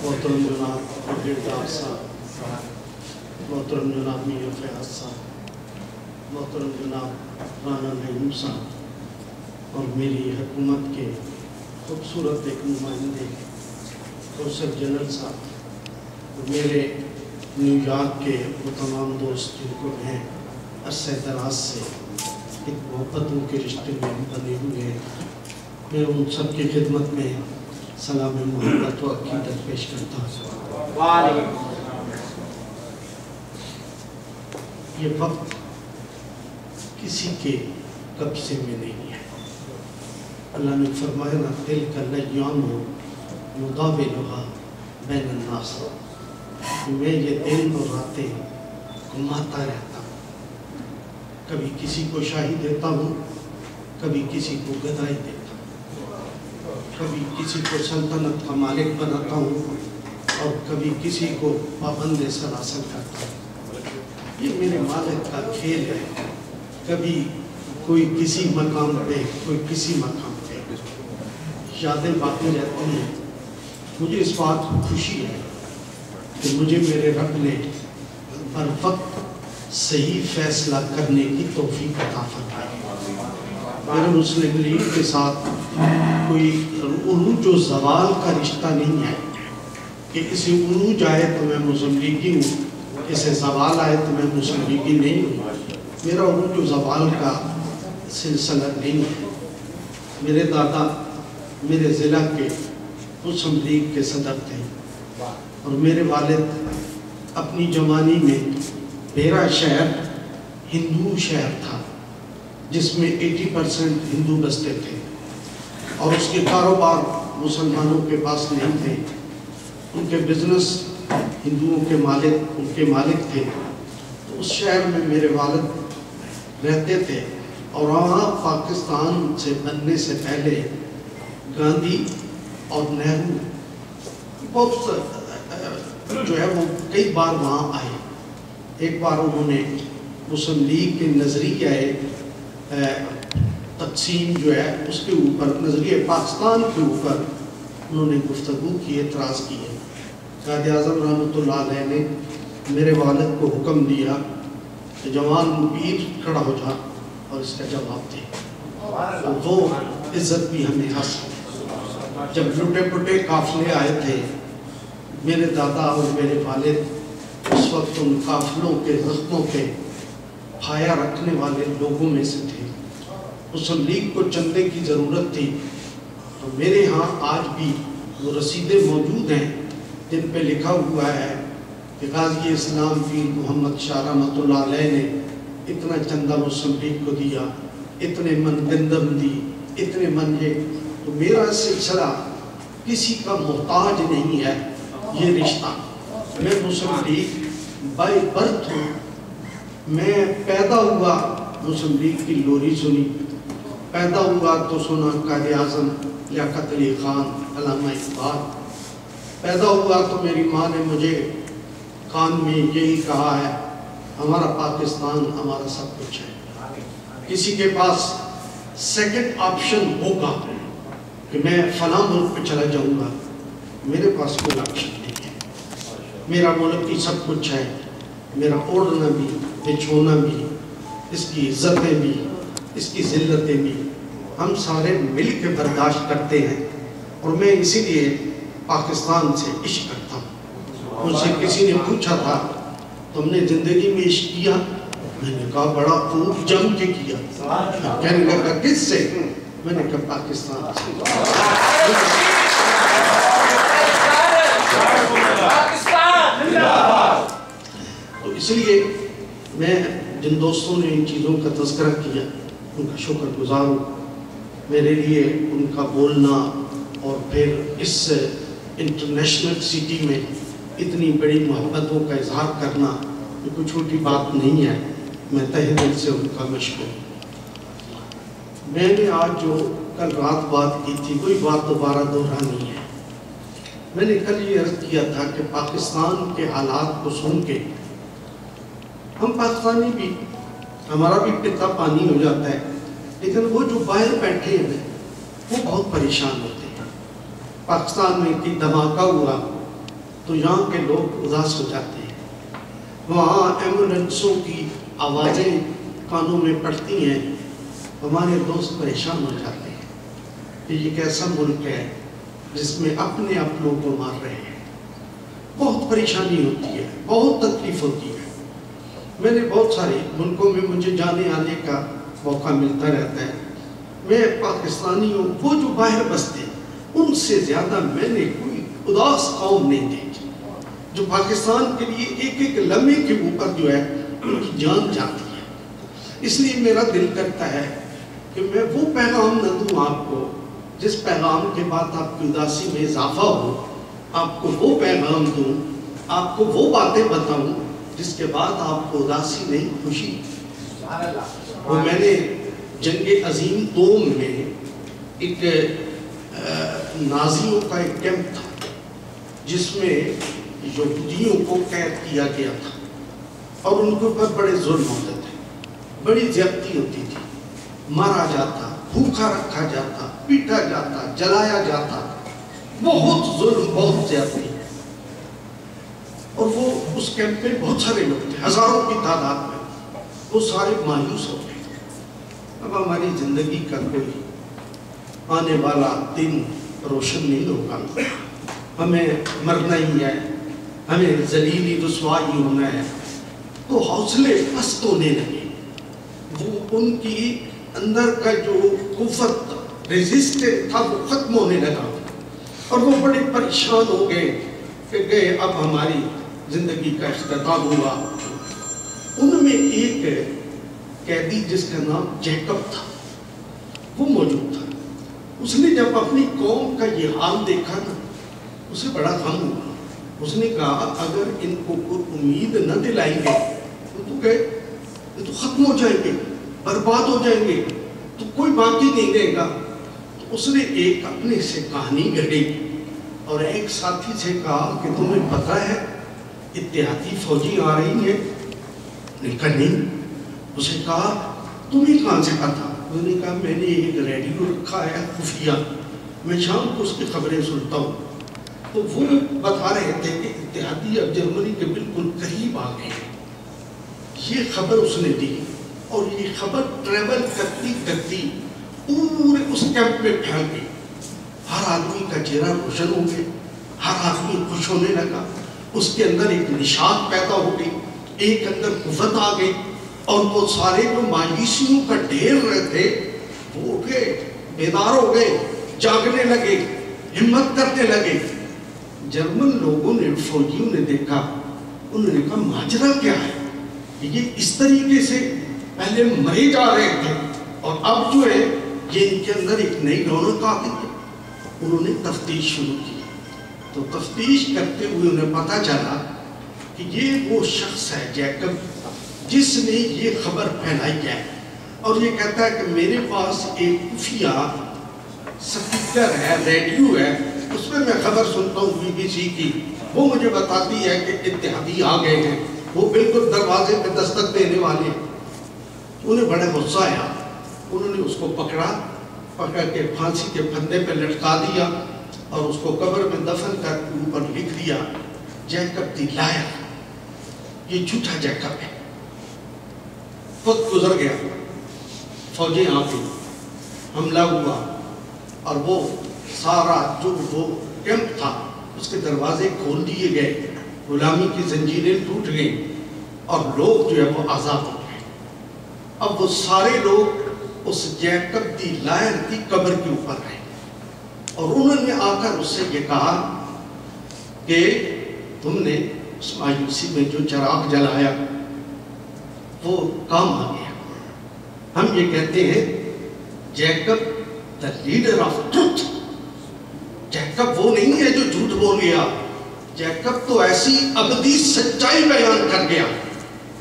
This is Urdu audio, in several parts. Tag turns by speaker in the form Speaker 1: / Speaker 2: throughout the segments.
Speaker 1: محترم جناب برگیڈیئر صاحب، محترم جناب میاں فیاض صاحب، محترم جناب رانا نعیم صاحب اور میری حکومت کے خوبصورت ایک نمائندے کوثر جنرل صاحب اور میرے نیو یارک کے وہ تمام دوست جن کو میں عرصہ دراز سے ایک محبتوں کے رشتے میں بنے ہوئے ہیں، میں ان سب کی خدمت میں سلام محبت و عقیدت پیش کرتا ہوں۔ یہ وقت کسی کے قبضے میں نہیں ہے۔ اللہ نے فرمایا نا تِلْکَ الْأَیَّامُ نُدَاوِلُهَا بَیْنَ النَّاسِ، میں یہ دن اور راتیں گھماتا رہتا ہوں، کبھی کسی کو شاہی دیتا ہوں، کبھی کسی کو گدائی دیتا ہوں، کبھی کسی کو سلطنت کا مالک بناتا ہوں اور کبھی کسی کو پابند سلاسل کرتا ہوں۔ یہ میرے مالک کا کھیل ہے، کبھی کوئی کسی مقام پہ، کوئی کسی مقام پہ، یادیں باقی رہتی ہیں۔ مجھے اس بات کو خوشی ہے کہ مجھے میرے رب نے بر وقت صحیح فیصلہ کرنے کی توفیق عطا فرمائی۔ میرا مسلم لیگ کے ساتھ کوئی عروج و زوال کا رشتہ نہیں ہے کہ اسے عروج آئے تو میں مسلم لیگی ہوں، اسے زوال آئے تو میں مسلم لیگی نہیں ہوں۔ میرا عروج و زوال کا سلسلہ نہیں ہے۔ میرے دادا میرے ضلع کے مسلم لیگ کے صدر تھے اور میرے والد اپنی جوانی میں میرا شہر ہندو شہر تھا جس میں 80% ہندو بستے تھے اور اس کے کاروبار مسلمانوں کے پاس نہیں تھے، ان کے بزنس ہندوؤں کے مالک تھے۔ تو اس شہر میں میرے والد رہتے تھے اور وہاں پاکستان سے بننے سے پہلے گاندھی اور نہرو بہت جو ہے وہ کئی بار وہاں آئے۔ ایک بار انہوں نے مسلم لیگ کے نظریہ تقسیم جو ہے اس کے اوپر، نظریہ پاکستان کے اوپر انہوں نے گفتگو کی، اعتراض کیے۔ قائد اعظم رحمۃ اللہ علیہ نے میرے والد کو حکم دیا کہ جوان پیر کھڑا ہو جا اور اس کا جواب دے۔ وہ عزت بھی ہمیں حاصل۔ جب لٹے پٹے قافلے آئے تھے، میرے دادا اور میرے والد اس وقت ان قافلوں کے زخموں پہ پھایا رکھنے والے لوگوں میں سے تھے۔ مسلم لیگ کو چندے کی ضرورت تھی تو میرے ہاں آج بھی وہ رسیدیں موجود ہیں جن پہ لکھا ہوا ہے کہ غازی اسلام پیر محمد شاہ رحمۃ اللہ علیہ نے اتنا چندہ مسلم لیگ کو دیا، اتنے من گندم دی، اتنے من یہ۔ تو میرا سلسلہ کسی کا محتاج نہیں ہے۔ یہ رشتہ، میں مسلم لیگ بائی برتھ ہوں، میں پیدا ہوا مسلم لیگ کی لوری سنی، پیدا ہوا تو سنا قائد اعظم لیاقت علی خان، علامہ اقبال، پیدا ہوا تو میری ماں نے مجھے کان میں یہی کہا ہے ہمارا پاکستان ہمارا سب کچھ ہے۔ کسی کے پاس سیکنڈ آپشن ہوگا کہ میں فلاں ملک پہ چلا جاؤں گا، میرے پاس کوئی آپشن نہیں ہے۔ میرا ملک کی سب کچھ ہے، میرا اوڑھنا بھی، بچھونا بھی، اس کی عزتیں بھی، اس کی ذلتیں بھی ہم سارے مل کے برداشت کرتے ہیں، اور میں اسی لیے پاکستان سے عشق کرتا ہوں۔ مجھ سے کسی نے پوچھا تھا تم نے زندگی میں عشق کیا؟ میں نے کہا بڑا خوب جم کے کیا۔ کہنے لگا کس سے؟ میں نے کہا پاکستان سے۔ تو اس لیے میں جن دوستوں نے ان چیزوں کا تذکرہ کیا ان کا شکر گزار ہوں۔ میرے لیے ان کا بولنا اور پھر اس انٹرنیشنل سٹی میں اتنی بڑی محبتوں کا اظہار کرنا یہ کوئی چھوٹی بات نہیں ہے۔ میں تہہ دل سے ان کا مشکور ہوں۔ میں نے آج جو کل رات بات کی تھی کوئی بات دوبارہ دہرانی ہے۔ میں نے کل یہ عرض کیا تھا کہ پاکستان کے حالات کو سن کے ہم پاکستانی بھی، ہمارا بھی پتا پانی ہو جاتا ہے، لیکن وہ جو باہر بیٹھے ہیں وہ بہت پریشان ہوتے ہیں۔ پاکستان میں کی دھماکہ ہوا تو یہاں کے لوگ اداس ہو جاتے ہیں. وہاں ایمبولینسوں کی آوازیں کانوں میں پڑتی ہیں، ہمارے دوست پریشان ہو جاتے ہیں کہ یہ کیسا ملک ہے جس میں اپنے اپنوں کو مار رہے ہیں. بہت پریشانی ہوتی ہے، بہت تکلیف ہوتی ہے. میں نے بہت سارے ملکوں میں مجھے جانے آنے کا موقع ملتا رہتا ہے. میں پاکستانی ہوں، وہ جو باہر بستے ان سے زیادہ میں نے کوئی اداس قوم نہیں دیکھی جو پاکستان کے لیے ایک ایک لمحے کے اوپر جو ہے ان کی جان جاتی ہے. اس لیے میرا دل کرتا ہے کہ میں وہ پیغام نہ دوں آپ کو جس پیغام کے بعد آپ کی اداسی میں اضافہ ہو. آپ کو وہ پیغام دوں، آپ کو وہ باتیں بتاؤں جس کے بعد آپ کو اداسی نہیں خوشی. وہ میں نے جنگ عظیم دوم میں ایک نازیوں کا ایک کیمپ تھا جس میں یہودیوں کو قید کیا گیا تھا اور ان کے اوپر بڑے ظلم ہوتے تھے، بڑی زیادتی ہوتی تھی. مارا جاتا، بھوکا رکھا جاتا، پیٹا جاتا، جلایا جاتا، بہت ظلم، بہت زیادتی. اور وہ اس کیمپ میں بہت سارے لوگ تھے، ہزاروں کی تعداد میں. وہ سارے مایوس ہو گئے. اب ہماری زندگی کا کوئی آنے والا دن روشن نہیں ہوگا، ہمیں مرنا ہی ہے، ہمیں ذلیلی رسوائی ہونا ہے. تو حوصلے پست ہونے لگے. وہ ان کی اندر کا جو قوت ریزسٹنٹ تھا وہ ختم ہونے لگا اور وہ بڑے پریشان ہو گئے کہ گئے اب ہماری زندگی کا اختتام ہوا. ان میں ایک قیدی جس کا نام جیکب تھا وہ موجود تھا. اس نے جب اپنی قوم کا یہ حال دیکھا نا اسے بڑا غم ہوا. اس نے کہا اگر ان کو کوئی امید نہ دلائیں گے تو گئے، یہ تو ختم ہو جائیں گے، برباد ہو جائیں گے، تو کوئی باقی نہیں رہے گا. تو اس نے ایک اپنے سے کہانی گھڑی اور ایک ساتھی سے کہا کہ تمہیں پتہ ہے اتحادی فوجی آ رہی ہیں؟ نہیں. اسے کہا تمہیں کہاں سے پتا؟ انہوں نے کہا میں نے ایک ریڈیو رکھا ہے خفیہ، میں شام کو اس کی خبریں سنتا ہوں. تو وہ بتا رہے تھے کہ اتحادی اب جرمنی کے بالکل قریب آ گئے. یہ خبر اس نے دی اور یہ خبر ٹریول کرتی کرتی پورے اس کیمپ میں پھیل گئی. ہر آدمی کا چہرہ روشن ہو گیا، ہر آدمی خوش ہونے لگا. اس کے اندر ایک نشاط پیدا ہو گئی، ایک اندر قوت آ گئی اور وہ سارے جو مایوسیوں کا ڈھیر رہتے وہ اٹھ گئے، بیدار ہو گئے، جاگنے لگے، ہمت کرنے لگے. جرمن لوگوں نے، فوجیوں نے دیکھا، انہوں نے کہا ماجرا کیا ہے؟ یہ اس طریقے سے پہلے مرے جا رہے تھے اور اب جو ہے یہ ان کے اندر ایک نئی رونق آ گئی ہے. انہوں نے تفتیش شروع کی. تو تفتیش کرتے ہوئے انہیں پتہ چلا کہ یہ وہ شخص ہے جیکب جس نے یہ خبر پھیلائی ہے اور یہ کہتا ہے کہ میرے پاس ایک خفیہ سپیکر ہے، ریڈیو ہے، اس میں میں خبر سنتا ہوں BBC کی. وہ مجھے بتاتی ہے کہ اتحادی آ گئے ہیں، وہ بالکل دروازے پہ دستک دینے والے ہیں. انہیں بڑا غصہ آیا. انہوں نے اس کو پکڑ کے پھانسی کے پھندے پہ لٹکا دیا اور اس کو قبر میں دفن کر کے اوپر لکھ دیا جیکب دی لائر، یہ جھوٹا جیکب ہے. وقت گزر گیا، فوجیں آ گئی، حملہ ہوا اور وہ سارا جو وہ کیمپ تھا اس کے دروازے کھول دیے گئے، غلامی کی زنجیریں ٹوٹ گئیں اور لوگ جو ہے وہ آزاد ہو گئے. اب وہ سارے لوگ اس جیکب دی لائر کی قبر کے اوپر آئے اور انہوں نے آ کر اس سے یہ کہا کہ تم نے اس مایوسی میں جو چراغ جلایا وہ کام آ گیا. ہم یہ کہتے ہیں Jacob the leader of truth. Jacob وہ نہیں ہے جو جھوٹ بول گیا. جیکب تو ایسی ابدی سچائی بیان کر گیا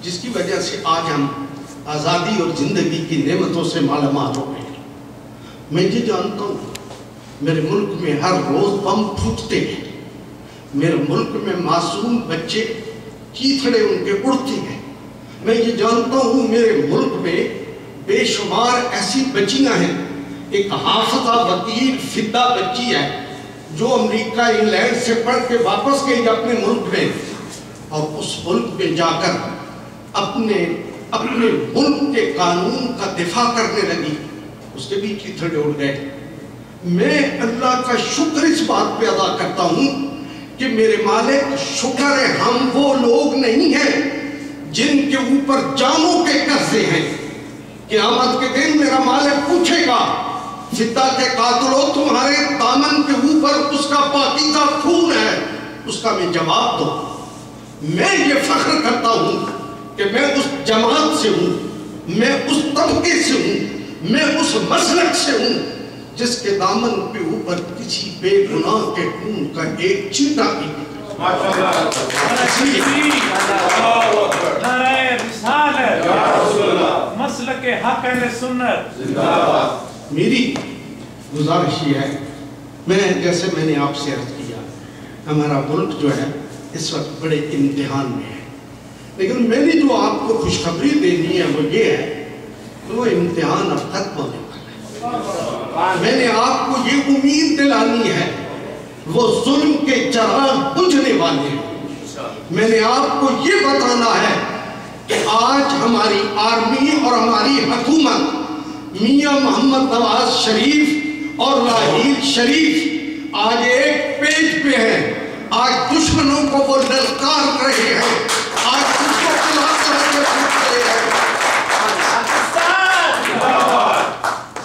Speaker 1: جس کی وجہ سے آج ہم آزادی اور زندگی کی نعمتوں سے مالا مال ہو گئے. میں یہ جانتا ہوں میرے ملک میں ہر روز بم پھوٹتے ہیں، میرے ملک میں معصوم بچے چیتھڑے ان کے اڑتے ہیں. میں یہ جانتا ہوں میرے ملک میں بے شمار ایسی بچیاں ہیں. ایک حافظہ وکیل فدہ بچی ہے جو امریکہ انگلینڈ سے پڑھ کے واپس گئی اپنے ملک میں اور اس ملک میں جا کر اپنے ملک کے قانون کا دفاع کرنے لگی، اس کے بھی چیتھڑے اڑ گئے۔ میں اللہ کا شکر اس بات پہ ادا کرتا ہوں کہ میرے مالک شکر ہے ہم وہ لوگ نہیں ہیں جن کے اوپر جانوں کے قرضے ہیں۔ قیامت کے دن میرا مالک پوچھے گا فدہ کے قاتلوں تمہارے دامن کے اوپر اس کا پاکیزہ خون ہے، اس کا میں جواب دوں۔ میں یہ فخر کرتا ہوں کہ میں اس جماعت سے ہوں، میں اس طبقے سے ہوں، میں اس مسلک سے ہوں جس کے دامن کے اوپر کسی بے گناہ کے خون کا ایک چیٹا بھی نہیں۔
Speaker 2: مسلک حق اہل سنت،
Speaker 1: میری گزارش یہ ہے، جیسے میں نے آپ سے عرض کیا، ہمارا ملک جو ہے اس وقت بڑے امتحان میں ہے، لیکن میں نے جو آپ کو خوشخبری دینی ہے وہ یہ ہے کہ وہ امتحان اب ختم ہونے والا ہے۔ میں نے آپ کو یہ امید دلانی ہے وہ ظلم کے چراغ بجھنے والے ہیں۔ میں نے آپ کو یہ بتانا ہے کہ آج ہماری آرمی اور ہماری حکومت میاں محمد نواز شریف اور راحیل شریف آج ایک پیج پہ ہے۔ آج دشمنوں کو وہ للکار رہے ہیں، آج اس کو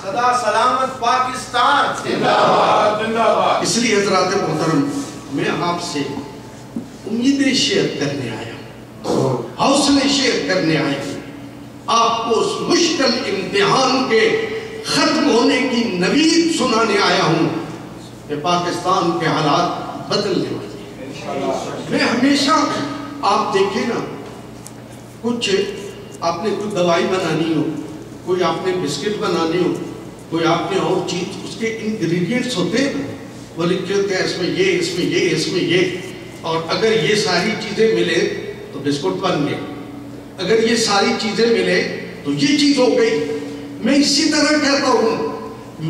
Speaker 3: صدا سلامت پاکستان۔
Speaker 1: اس لیے حضرات محترم میں آپ سے امیدیں شیئر کرنے آیا ہوں، حوصلے شیئر کرنے آیا ہوں، آپ کو اس مشکل امتحان کے ختم ہونے کی نوید سنانے آیا ہوں کہ پاکستان کے حالات بدلنے والے ہیں۔ میں ہمیشہ آپ دیکھیں نا، کچھ آپ نے کوئی دوائی بنانی ہو، کوئی آپ نے بسکٹ بنانی ہو، کوئی آپ نے اور چیز، اس کے انگریڈینٹس ہوتے ہیں، وہ لکھے ہوتے ہیں اس میں یہ، اس میں یہ، اس میں یہ، اور اگر یہ ساری چیزیں ملے تو بسکٹ بن گئے، اگر یہ ساری چیزیں ملے تو یہ چیز ہو گئی۔ میں اسی طرح کہتا ہوں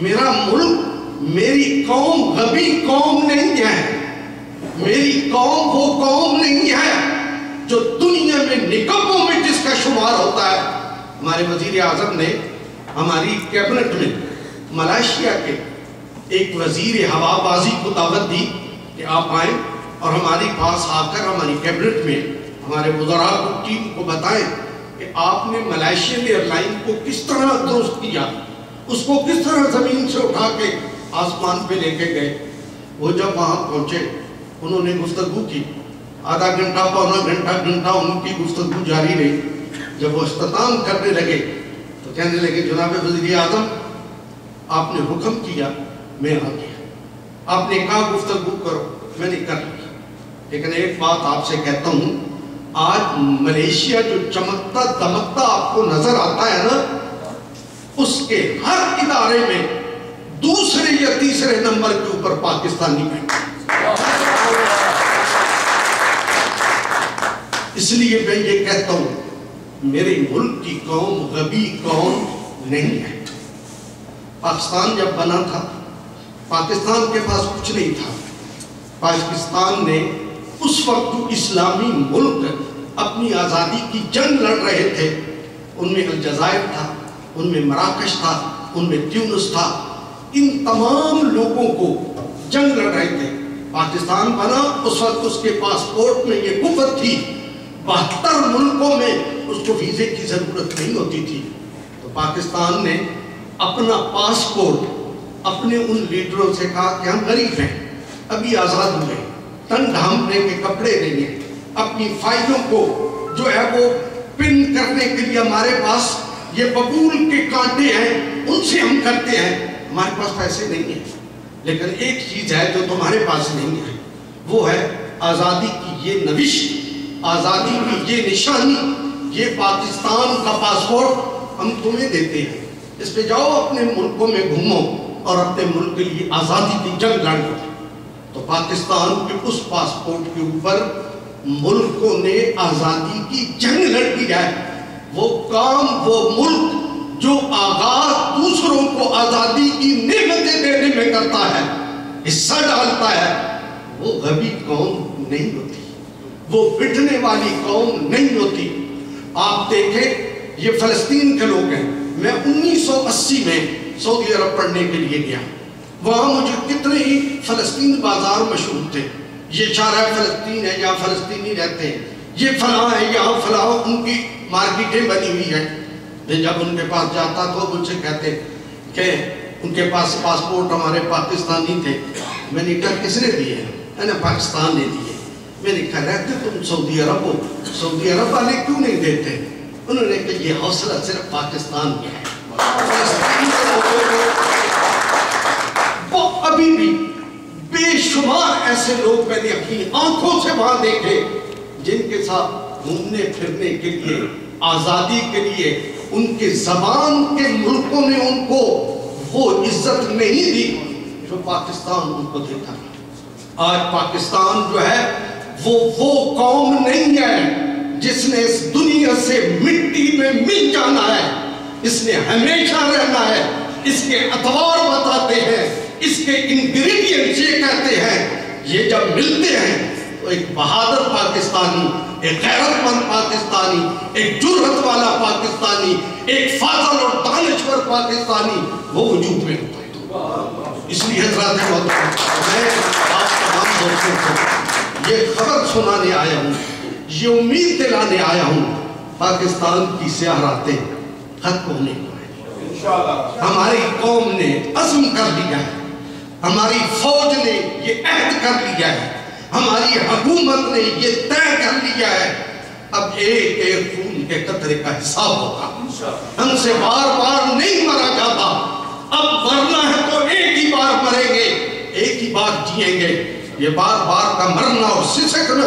Speaker 1: میرا ملک، میری قوم غبی قوم نہیں ہے، میری قوم وہ قوم نہیں ہے جو دنیا میں نکبوں میں جس کا شمار ہوتا ہے۔ ہمارے وزیر اعظم نے ہماری کیبنٹ میں ملائیشیا کے ایک وزیر ہوا بازی کو دعوت دی کہ آپ آئیں اور ہمارے پاس آ کر ہماری کیبنٹ میں ہمارے وزراء کو، ٹیم کو بتائیں کہ آپ نے ملائیشین ایئر لائن کو کس طرح درست کیا، اس کو کس طرح زمین سے اٹھا کے آسمان پہ لے کے گئے۔ وہ جب وہاں پہنچے انہوں نے گفتگو کی، آدھا گھنٹہ پونا گھنٹہ ان کی گفتگو جاری رہی۔ جب وہ اختتام کرنے لگے تو کہنے لگے جناب وزیر اعظم آپ نے حکم کیا، میں آ گیا، آپ نے کہا گفتگو کرو، میں نے کر لی، لیکن ایک بات آپ سے کہتا ہوں، آج ملیشیا جو چمکتا دمکتا آپ کو نظر آتا ہے نا، اس کے ہر ادارے میں دوسرے یا تیسرے نمبر کے اوپر پاکستانی بیٹھے۔ اس لیے میں یہ کہتا ہوں میرے ملک کی قوم غبی قوم نہیں ہے۔ پاکستان جب بنا تھا پاکستان کے پاس کچھ نہیں تھا۔ پاکستان نے اس وقت جو اسلامی ملک اپنی آزادی کی جنگ لڑ رہے تھے، ان میں الجزائر تھا، ان میں مراکش تھا، ان میں تیونس تھا، ان تمام لوگوں کو جنگ لڑ رہے تھے۔ پاکستان بنا اس وقت اس کے پاسپورٹ میں یہ قوت تھی، 72 ملکوں میں اس کو ویزے کی ضرورت نہیں ہوتی تھی۔ تو پاکستان نے اپنا پاسپورٹ اپنے ان لیڈروں سے کہا کہ ہم غریب ہیں، ابھی آزاد ہوئے، تن ڈھانپنے کے کپڑے نہیں ہیں، اپنی فائلوں کو جو ہے وہ پن کرنے کے لیے ہمارے پاس یہ ببول کے کانٹے ہیں، ان سے ہم کرتے ہیں، ہمارے پاس پیسے نہیں ہیں، لیکن ایک چیز ہے جو تمہارے پاس نہیں ہے، وہ ہے آزادی کی یہ نوشت، آزادی کی یہ نشانی، یہ پاکستان کا پاسپورٹ ہم تمہیں دیتے ہیں، اس پہ جاؤ اپنے ملکوں میں گھومو اور اپنے ملک کے لیے آزادی کی جنگ لڑو۔ تو پاکستان کے اس پاسپورٹ کے اوپر ملکوں نے آزادی کی جنگ لڑ دی ہے۔ وہ کام، وہ ملک جو آغاز دوسروں کو آزادی کی نعمتیں دینے میں کرتا ہے، حصہ ڈالتا ہے وہ غبی قوم نہیں ہوتی، وہ بٹنے والی قوم نہیں ہوتی۔ آپ دیکھیں یہ فلسطین کے لوگ ہیں، میں 1980 میں سعودی عرب پڑھنے کے لیے گیا، وہاں مجھے کتنے ہی فلسطین بازار مشہور تھے، یہ شارع فلسطین ہے، یہاں فلسطینی رہتے ہیں، یہ فلاں ہے، یہاں فلاں، ان کی مارکیٹیں بنی ہوئی ہیں۔ میں جب ان کے پاس جاتا تو مجھ سے کہتے کہ ان کے پاس پاسپورٹ ہمارے پاکستانی تھے، میں نے کہا کس نے دیے ہیں؟ میں نے پاکستان نے دیے۔ میں نے کہا رہتے تم سعودی عرب ہو، سعودی عرب والے کیوں نہیں دیتے؟ انہوں نے کہا یہ حوصلہ صرف پاکستان میں ہے، فلسطین کے لوگوں کو وہ ابھی بھی بے شمار ایسے لوگ میں نے اپنی آنکھوں سے وہاں دیکھے جن کے ساتھ گھومنے پھرنے کے لیے، آزادی کے لیے، ان کے زبان کے ملکوں نے ان کو وہ عزت نہیں دی جو پاکستان ان کو دیتا ہے۔ آج پاکستان جو ہے وہ قوم نہیں ہے جس نے اس دنیا سے مٹی میں مل جانا ہے، اس نے ہمیشہ رہنا ہے۔ اس کے اطوار بتاتے ہیں، اس کے انگریڈینٹس یہ کہتے ہیں، یہ جب ملتے ہیں تو ایک بہادر پاکستانی، ایک غیرت مند پاکستانی، ایک جرأت والا پاکستانی، ایک فاضل اور دانشور پاکستانی وہ وجود میں ہوتا ہے۔ اس لیے حضرات محترم، میں آپ تمام دوستوں کو یہ خبر سنانے آیا ہوں، یہ امید دلانے آیا ہوں، پاکستان کی سیاہ راتیں ختم ہونے کو ہیں۔ ہماری قوم نے عزم کر لیا ہے، ہماری فوج نے یہ عہد کر لیا ہے، ہماری حکومت نے یہ طے کر لیا ہے، اب ایک ایک خون کے قطرے کا حساب ہوگا۔ ہم سے بار بار نہیں مرا جاتا، اب مرنا ہے تو ایک ہی بار مریں گے، ایک ہی بار جیئیں گے۔ یہ بار بار کا مرنا اور سسکنا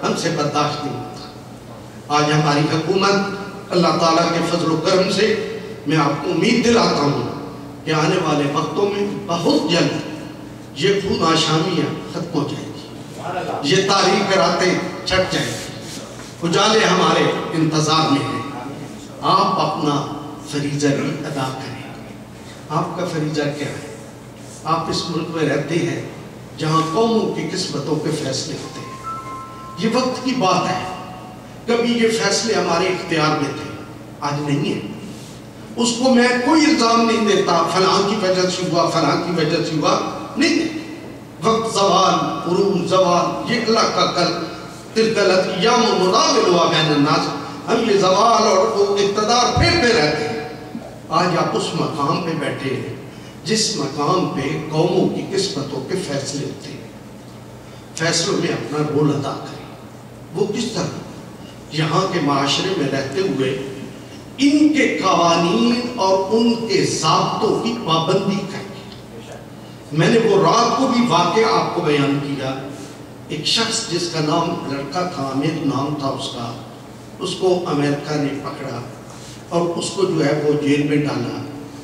Speaker 1: ہم سے برداشت نہیں ہوتا۔ آج ہماری حکومت اللہ تعالیٰ کے فضل و کرم سے میں آپ کو امید دلاتا ہوں کہ آنے والے وقتوں میں بہت جلد یہ خون آشامیاں ختم ہو جائیں گی، یہ تاریخ راتیں چھٹ جائیں گی، اجالے ہمارے انتظار میں ہیں۔ آپ اپنا فریضہ بھی ادا کریں۔ آپ کا فریضہ کیا ہے؟ آپ اس ملک میں رہتے ہیں جہاں قوموں کی قسمتوں کے فیصلے ہوتے ہیں۔ یہ وقت کی بات ہے، کبھی یہ فیصلے ہمارے اختیار میں تھے، آج نہیں ہے۔ اس کو میں کوئی الزام نہیں دیتا فلاں کی وجہ سے ہوا، فلاں کی وجہ سے ہوا، نہیں۔ وقت زوال، عروج زوال، یہ اللہ کا کل تلک الایام نداولها بین الناس، ہم یہ زوال اور اقتدار پھیرتے رہتے ہیں۔ آج آپ اس مقام پہ بیٹھے ہیں جس مقام پہ قوموں کی قسمتوں کے فیصلے ہوتے ہیں۔ فیصلوں میں اپنا رول ادا کریں۔ وہ کس طرح؟ یہاں کے معاشرے میں رہتے ہوئے ان کے قوانین اور ان کے ضابطوں کی پابندی کریں۔ میں نے وہ رات کو بھی واقعہ آپ کو بیان کیا، ایک شخص جس کا نام لڑکا تھا، عامر نام تھا اس کو امریکہ نے پکڑا اور اس کو جو ہے وہ جیل میں ڈالا،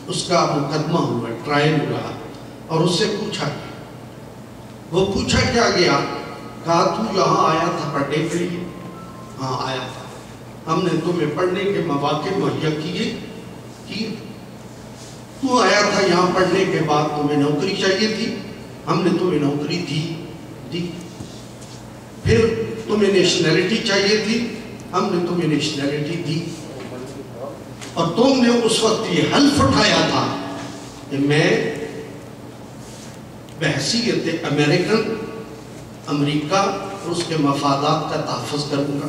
Speaker 1: اس کا مقدمہ ہوا، ٹرائل ہوا، اور اس سے پوچھا گیا، وہ پوچھا کیا گیا، کہا تو یہاں آیا تھا پڑھنے کے لیے؟ ہاں آیا تھا، ہم نے تمہیں پڑھنے کے مواقع مہیا کیے، تو آیا تھا یہاں پڑھنے کے بعد تمہیں نوکری چاہیے تھی، ہم نے تمہیں نوکری دی، پھر تمہیں نیشنلٹی چاہیے تھی، ہم نے تمہیں نیشنلٹی دی، اور تم نے اس وقت یہ حلف اٹھایا تھا کہ میں بحیثیت امریکن امریکہ اور اس کے مفادات کا تحفظ کروں گا۔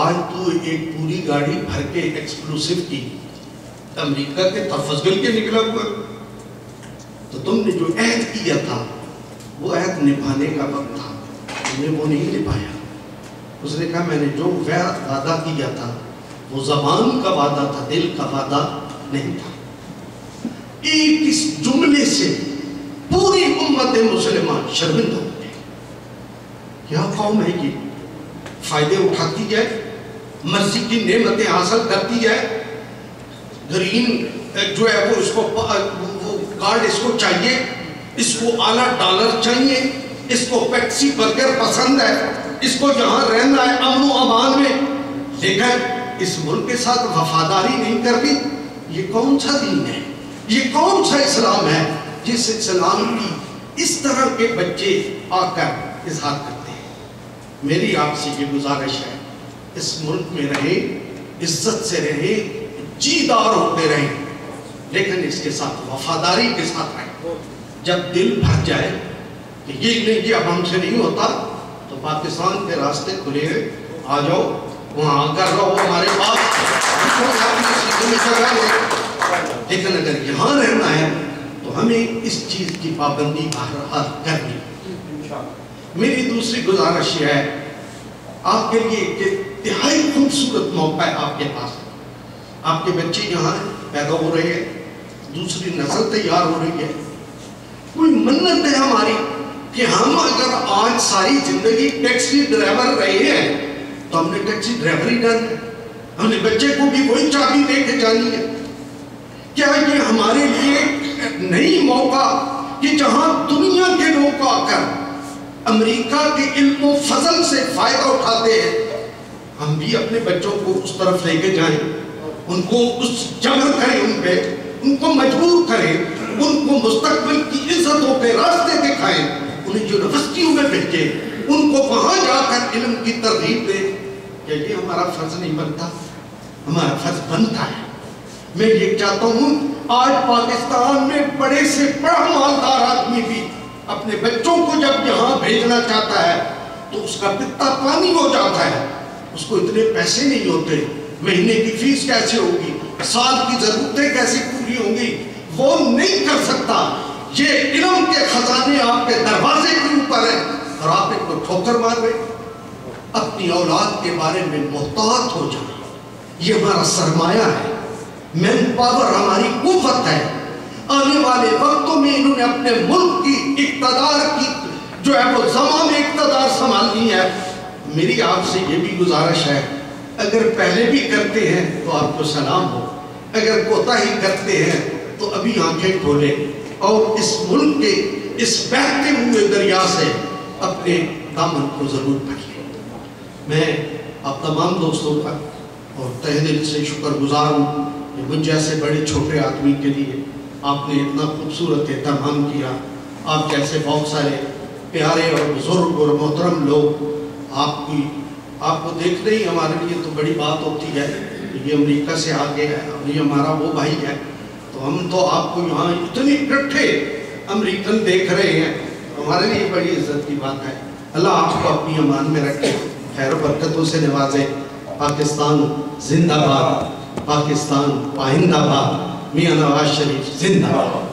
Speaker 1: آج تو ایک پوری گاڑی بھر کے ایکسکلوسیو کی امریکہ کے تحفظ کر کے نکلا ہوا، تو تم نے جو عہد کیا تھا وہ عہد نبھانے کا وقت تھا، تم نے وہ نہیں نبھایا۔ اس نے کہا میں نے جو وعدہ کیا تھا وہ زبان کا وعدہ تھا، دل کا وعدہ نہیں تھا۔ ایک اس جملے سے پوری امت مسلمان شرمندہ ہو گئی۔ کیا قوم ہے کہ فائدے اٹھاتی جائے، مرضی کی نعمتیں حاصل کرتی جائے، گرین جو ہے وہ اس کو کارڈ اس کو چاہیے، اس کو اعلیٰ ڈالر چاہیے، اس کو پیپسی برگر پسند ہے، اس کو جہاں رہنا ہے امن و امان میں، لیکن اس ملک کے ساتھ وفاداری نہیں کرتی۔ یہ کون سا دین ہے؟ یہ کون سا اسلام ہے جس اسلام کی اس طرح کے بچے آ کر اظہار کرتے ہیں۔ میری آپ سے یہ گزارش ہے، اس ملک میں رہیں، عزت سے رہیں، جیدار ہوتے رہیں، لیکن اس کے ساتھ وفاداری کے ساتھ رہیں۔ جب دل بھر جائے کہ یہ نہیں کہ اب ہم سے نہیں ہوتا، تو پاکستان کے راستے کھلے ہیں، آ جاؤ، وہاں آ کر رہو ہمارے پاس، لیکن اگر یہاں رہنا ہے تو ہمیں اس چیز کی پابندی بہرحال کرنی۔ میری دوسری گزارش یہ ہے، آپ کے لیے ایک انتہائی خوبصورت موقع ہے آپ کے پاس۔ آپ کے بچے یہاں پیدا ہو رہے ہیں، دوسری نسل تیار ہو رہی ہے۔ کوئی منت ہے ہماری کہ ہم اگر آج ساری زندگی ٹیکسی ڈرائیور رہے ہیں تو ہم نے ٹیکسی ڈرائیور ہی کرنا ہے، ہم نے بچے کو بھی وہی چابی دے کے جانی ہے۔ کیا یہ ہمارے لیے نہیں موقع کہ جہاں دنیا کے لوگ آ کر امریکہ کے علم و فضل سے فائدہ اٹھاتے ہیں، ہم بھی اپنے بچوں کو اس طرف لے کے جائیں، ان کو اس جبر کریں، ان پہ ان کو مجبور کریں، ان کو مستقبل کی عزتوں کے راستے دکھائیں، انہیں یونیورسٹیوں میں بھیجیں، ان کو وہاں جا کر علم کی ترغیب دیں۔ کیا یہ ہمارا فرض نہیں بنتا؟ ہمارا فرض بنتا ہے۔ میں یہ چاہتا ہوں آج پاکستان میں بڑے سے بڑا مالدار آدمی بھی اپنے بچوں کو جب یہاں بھیجنا چاہتا ہے تو اس کا پتا پانی ہو جاتا ہے، اس کو اتنے پیسے نہیں ہوتے، مہینے کی فیس کیسے ہوگی، سال کی ضرورتیں کیسے پوری ہوں گی، وہ نہیں کر سکتا۔ یہ علم کے خزانے آپ کے دروازے کے اوپر ہیں اور آپ ان کو ٹھوکر مار رہے۔ اپنی اولاد کے بارے میں محتاط ہو جائیں، یہ ہمارا سرمایہ ہے، مین پاور ہماری قوت ہے۔ آنے والے وقتوں میں انہوں نے اپنے ملک کی اقتدار کی جو ہے وہ زمان اقتدار سنبھالنی ہے۔ میری آپ سے یہ بھی گزارش ہے، اگر پہلے بھی کرتے ہیں تو آپ کو سلام ہو، اگر کوتاہی کرتے ہیں تو ابھی آنکھیں کھولیں اور اس ملک کے اس بہتے ہوئے دریا سے اپنے دامن کو ضرور پکڑیں۔ میں آپ تمام دوستوں کا اور تہ دل سے شکر گزار ہوں کہ مجھ جیسے بڑے چھوٹے آدمی کے لیے آپ نے اتنا خوبصورت اہتمام کیا۔ آپ جیسے بہت سارے پیارے اور بزرگ اور محترم لوگ آپ کو دیکھنے ہی ہمارے لیے تو بڑی بات ہوتی ہے، یہ امریکہ سے آگے ہے اور یہ ہمارا وہ بھائی ہے، تو ہم تو آپ کو یہاں اتنے اکٹھے امریکن دیکھ رہے ہیں، ہمارے لیے بڑی عزت کی بات ہے۔ اللہ آپ کو اپنی امان میں رکھے، خیر و برکتوں سے نوازے۔ پاکستان زندہ باد، پاکستان پائندہ باد، میاں نواز شریف زندہ باد۔